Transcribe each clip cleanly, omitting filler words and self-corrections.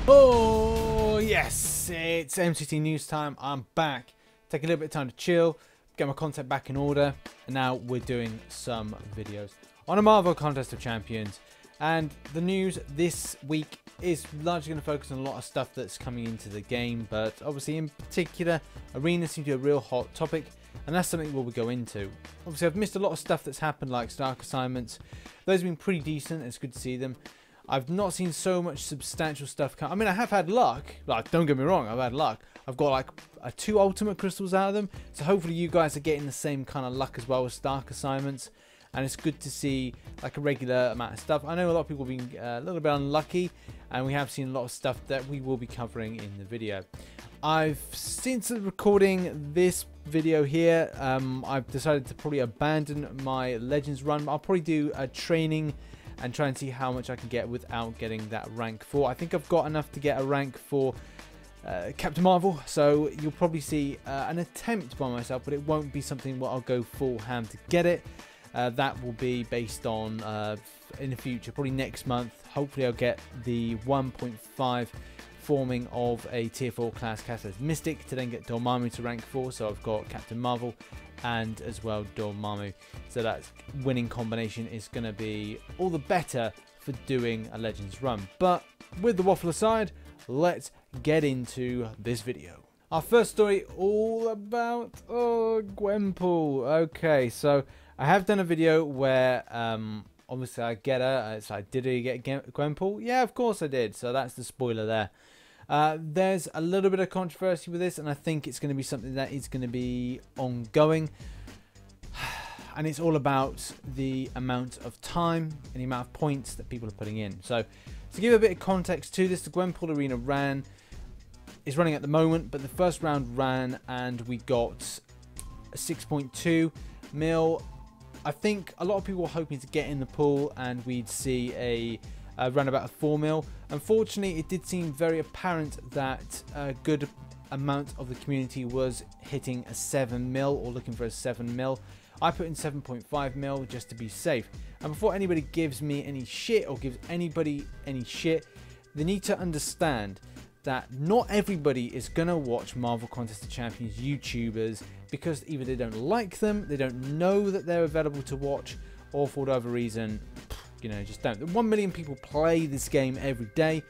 Oh yes, it's MCT news time. I'm back. Take a little bit of time to chill, get my content back in order, and now we're doing some videos on a Marvel Contest of Champions. And the news this week is largely going to focus on a lot of stuff that's coming into the game, but obviously in particular, Arena seems to be a real hot topic, and that's something we'll go into. Obviously I've missed a lot of stuff that's happened, like Stark assignments. Those have been pretty decent, it's good to see them. I've not seen so much substantial stuff come. I mean, I have had luck. Like, don't get me wrong, I've had luck. I've got like 2 ultimate crystals out of them. So hopefully you guys are getting the same kind of luck as well as Stark assignments. And it's good to see like a regular amount of stuff. I know a lot of people have been a little bit unlucky. And we have seen a lot of stuff that we will be covering in the video. Since recording this video here, I've decided to probably abandon my Legends run. I'll probably do a training and try and see how much I can get without getting that rank 4. I think I've got enough to get a rank for Captain Marvel, so you'll probably see an attempt by myself, but it won't be something where I'll go full ham to get it. That will be based on in the future, probably next month. Hopefully I'll get the 1.5 forming of a tier 4 class Catalyst Mystic to then get Dormammu to rank 4. So I've got Captain Marvel and as well Dormammu, so that winning combination is going to be all the better for doing a Legends run. But with the waffle aside, let's get into this video. Our first story all about Gwenpool. Okay, so I have done a video where obviously I get her. It's like, did I get Gwenpool? Yeah, of course I did. So that's the spoiler there. There's a little bit of controversy with this, and I think it's going to be something that is going to be ongoing. And it's all about the amount of time and the amount of points that people are putting in. So to give a bit of context to this, the Gwenpool Arena is running at the moment, but the first round ran and we got a 6.2 mil. I think a lot of people were hoping to get in the pool and we'd see a run about a 4 mil. Unfortunately, it did seem very apparent that a good amount of the community was hitting a 7 mil or looking for a 7 mil. I put in 7.5 mil just to be safe. And before anybody gives me any shit or gives anybody any shit, they need to understand that not everybody is going to watch Marvel Contest of Champions YouTubers because either they don't like them, they don't know that they're available to watch, or for whatever reason, you know, just don't. 1 million people play this game every day.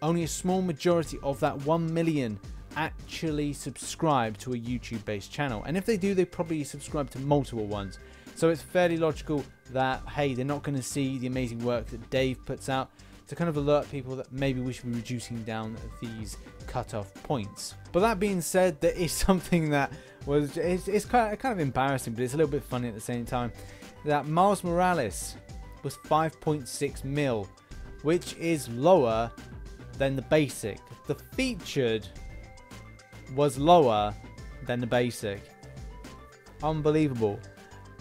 Only a small majority of that 1 million actually subscribe to a YouTube based channel, and if they do, they probably subscribe to multiple ones. So it's fairly logical that, hey, they're not going to see the amazing work that Dave puts out, to kind of alert people that maybe we should be reducing down these cutoff points. But that being said, there is something that was it's kind of embarrassing, but it's a little bit funny at the same time. That Miles Morales was 5.6 mil, which is lower than the basic. The featured was lower than the basic. Unbelievable.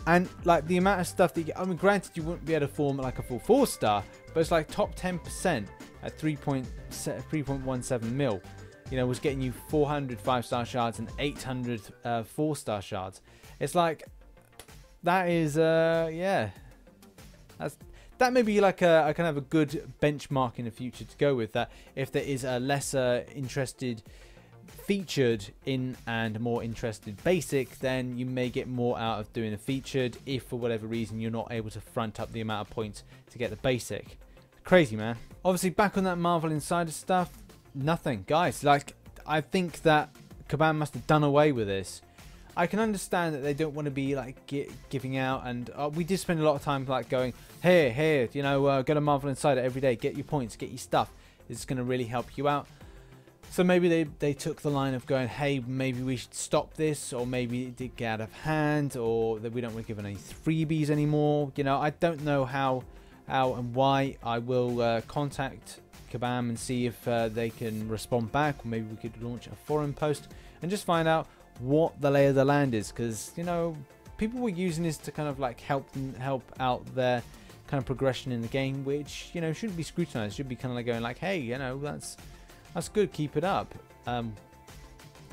And like the amount of stuff that you get, I mean, granted you wouldn't be able to form like a full 4-star, but it's like top 10% at 3.17 mil. You know, was getting you 400 5-star shards and 800 4-star shards. It's like, that is yeah, that may be like I can have a good benchmark in the future to go with. That if there is a lesser interested featured in and more interested basic, then you may get more out of doing the featured if for whatever reason you're not able to front up the amount of points to get the basic. Crazy, man. Obviously back on that Marvel Insider stuff, nothing, guys. Like, I think that Kabam must have done away with this. I can understand that they don't want to be like giving out, and we did spend a lot of time like going, here, you know, go to Marvel Insider every day, get your points, get your stuff. It's going to really help you out. So maybe they took the line of going, hey, maybe we should stop this, or maybe it did get out of hand, or that we don't want to give any freebies anymore. You know, I don't know how and why. I will contact Kabam and see if they can respond back, or maybe we could launch a forum post and just find out what the lay of the land is, because, you know, people were using this to kind of like help out their kind of progression in the game, which, you know, shouldn't be scrutinized. Should be kind of like going like, hey, you know, that's good, keep it up. I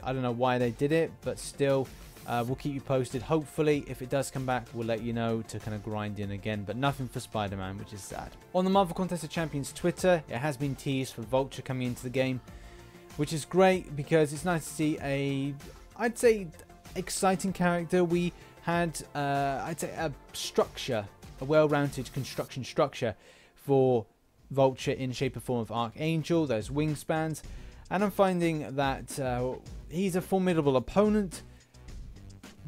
don't know why they did it, but still, We'll keep you posted. Hopefully, if it does come back, we'll let you know to kind of grind in again. But nothing for Spider-Man, which is sad. On the Marvel Contest of Champions Twitter, it has been teased for Vulture coming into the game, which is great because it's nice to see I'd say, exciting character. We had, I'd say, a structure, a well-rounded construction structure for Vulture in shape or form of Archangel, those wingspans, and I'm finding that he's a formidable opponent,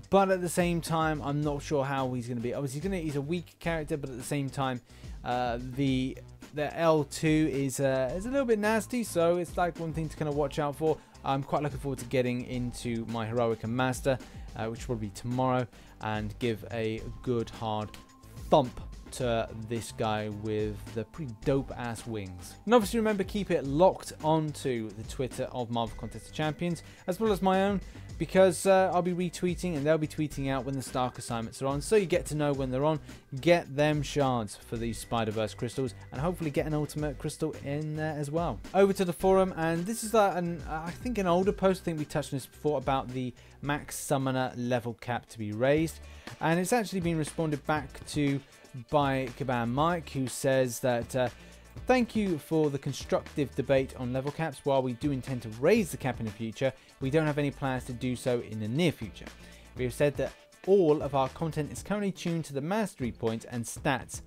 but at the same time, I'm not sure how he's going to be. Obviously, he's a weak character, but at the same time, the L2 is a little bit nasty, so it's like one thing to kind of watch out for. I'm quite looking forward to getting into my Heroic and Master, which will be tomorrow, and give a good hard thump to this guy with the pretty dope ass wings. And obviously remember, keep it locked onto the Twitter of Marvel Contest of Champions, as well as my own, because I'll be retweeting and they'll be tweeting out when the Stark assignments are on, so you get to know when they're on. Get them shards for these Spider-Verse crystals, and hopefully get an ultimate crystal in there as well. Over to the forum, and this is I think an older post. I think we touched on this before about the max summoner level cap to be raised, and it's actually been responded back to by Kabam Mike, who says that thank you for the constructive debate on level caps. While we do intend to raise the cap in the future, we don't have any plans to do so in the near future. We have said that all of our content is currently tuned to the mastery points and stats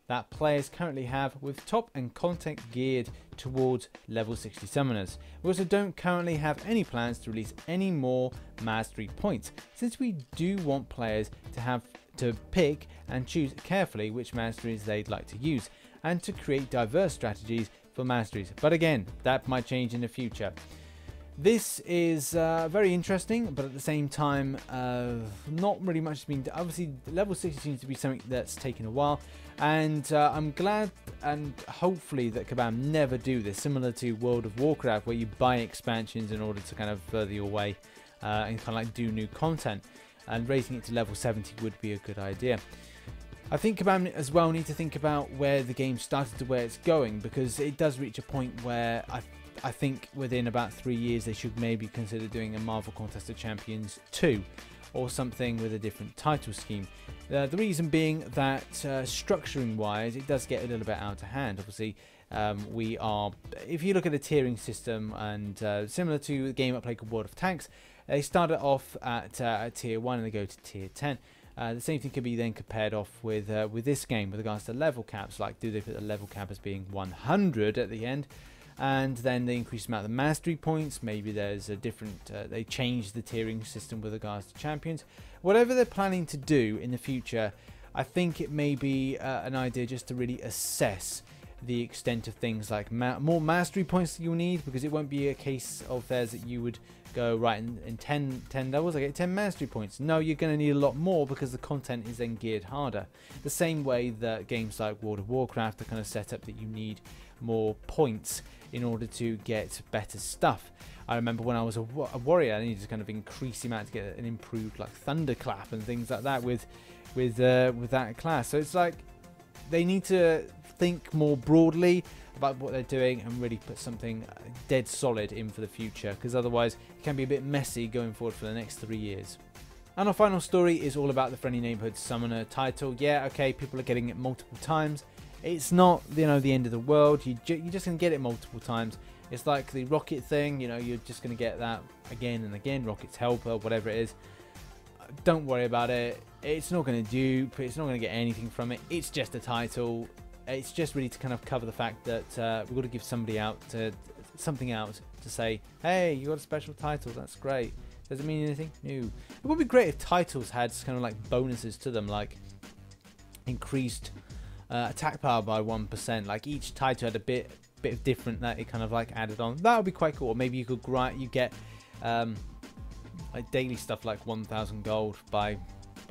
that players currently have, with top and content geared towards level 60 summoners. We also don't currently have any plans to release any more mastery points, since we do want players to have to pick and choose carefully which masteries they'd like to use, and to create diverse strategies for masteries. But again, that might change in the future. This is very interesting, but at the same time, not really much has been done. Obviously, level 60 seems to be something that's taken a while, and I'm glad and hopefully that Kabam never do this, similar to World of Warcraft, where you buy expansions in order to kind of further your way and kind of like do new content. And raising it to level 70 would be a good idea. I think Kabam as well need to think about where the game started to where it's going, because it does reach a point where I think within about 3 years they should maybe consider doing a Marvel Contest of Champions 2 or something with a different title scheme. The reason being that structuring wise it does get a little bit out of hand. Obviously if you look at the tiering system, and similar to the game I played called World of Tanks, they started off at tier 1 and they go to tier 10. The same thing could be then compared off with this game with regards to level caps. Like, do they put the level cap as being 100 at the end, and then they increase the amount of mastery points? Maybe there's a different, they change the tiering system with regards to champions. Whatever they're planning to do in the future, I think it may be an idea just to really assess the extent of things like more mastery points that you'll need, because it won't be a case of theirs that you would go right in 10 levels I get 10 mastery points. No, you're going to need a lot more, because the content is then geared harder. The same way that games like World of Warcraft are kind of set up that you need more points in order to get better stuff. I remember when I was a warrior, I needed to kind of increase the amount to get an improved like thunderclap and things like that with that class. So it's like they need to think more broadly about what they're doing and really put something dead solid in for the future, because otherwise it can be a bit messy going forward for the next 3 years. And our final story is all about the Friendly Neighborhood Summoner title. Yeah, okay, people are getting it multiple times. It's not, the end of the world. You're just going to get it multiple times. It's like the Rocket thing, you're just going to get that again and again. Rocket's Helper, whatever it is. Don't worry about it. It's not going to dupe. It's not going to get anything from it. It's just a title. It's just really to kind of cover the fact that we've got to give something out to say, hey, you got a special title. That's great. Does it mean anything? No. It would be great if titles had kind of like bonuses to them, like increased attack power by 1%. Like each title had a bit of different that it kind of like added on. That would be quite cool. Or maybe you could get like daily stuff like 1,000 gold by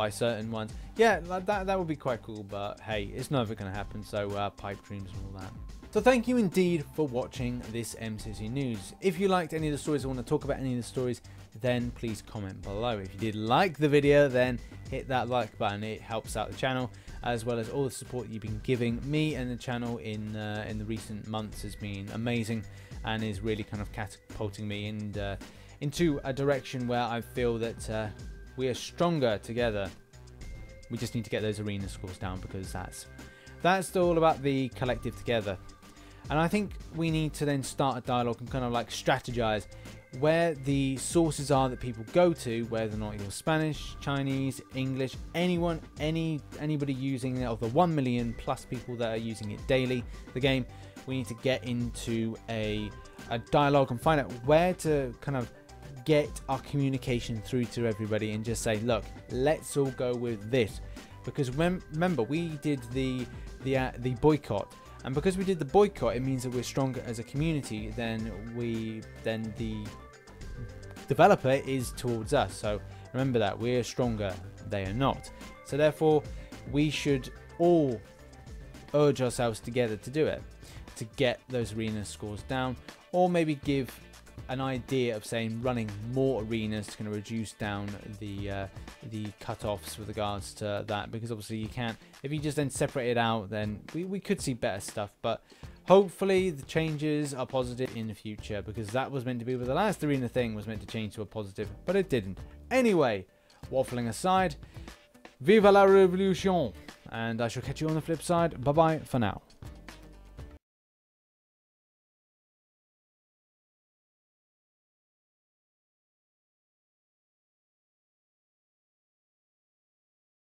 certain ones. Yeah, like that would be quite cool, but hey, it's never going to happen, so pipe dreams and all that. So thank you indeed for watching this MCOC news. If you liked any of the stories, I want to talk about any of the stories, then please comment below. If you did like the video, then hit that like button. It helps out the channel, as well as all the support you've been giving me and the channel in the recent months has been amazing, and is really kind of catapulting me into a direction where I feel that We are stronger together. We just need to get those arena scores down, because that's all about the collective together. And I think we need to then start a dialogue and kind of like strategize where the sources are that people go to, whether or not you're Spanish, Chinese, English, anybody using it, of the 1 million plus people that are using it daily, the game. We need to get into a dialogue and find out where to kind of get our communication through to everybody, and just say, look, let's all go with this. Because remember, we did the boycott, and because we did the boycott, it means that we're stronger as a community than the developer is towards us. So remember that we're stronger, they are not. So therefore, we should all urge ourselves together to do it, to get those arena scores down, or maybe give an idea of saying running more arenas is going to reduce down the cutoffs with regards to that, because obviously you can't, if you just then separate it out, then we could see better stuff. But hopefully the changes are positive in the future, because that was meant to be with the last arena thing, was meant to change to a positive, but it didn't. Anyway, waffling aside, vive la revolution, and I shall catch you on the flip side. Bye bye for now.